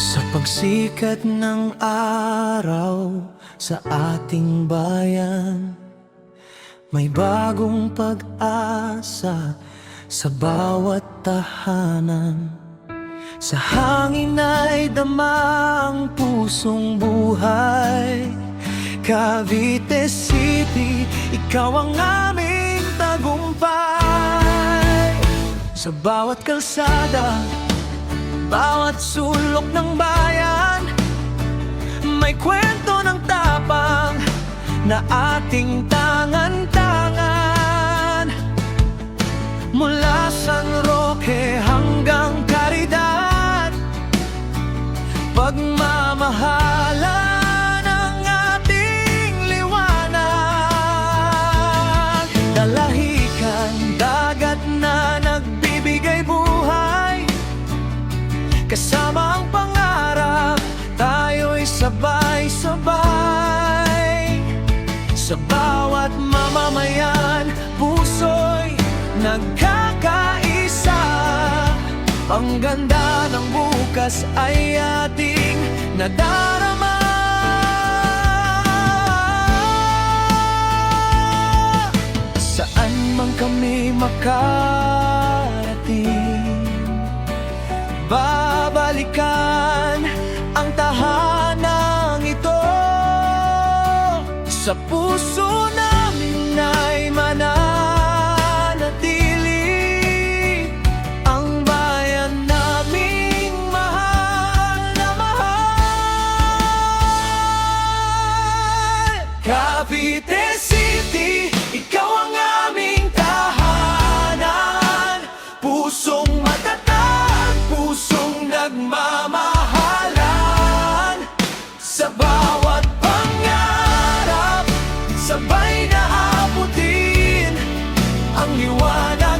Sa pagsikat ng araw sa ating bayan, may bagong pag-asa sa bawat tahanan. Sa hangin ay dama ang pusong buhay. Cavite City, ikaw ang aming tagumpay. Sa bawat kalsada, bawat sulok ng bayan, may kwento ng tapang na ating tangan-tangan. Mula San Roque hanggang Caridad, pagmamahalan ang ating liwanag. Dalahican, dagat na nagbibigay buhay, kasama ang pangarap, tayo'y sabay-sabay. Sa bawat mamamayan, puso'y nagkakaisa. Ang ganda ng bukas ay ating nadarama. Saan man kami makarating, babalikan ang tahanang ito. Sa puso namin ay mananatili ang bayan naming mahal na mahal. Cavite City, ikaw ang aming tahanan. Pusong matatag, pusong nagmamahalan. Sa bawat pangarap, sabay na abutin ang liwanag.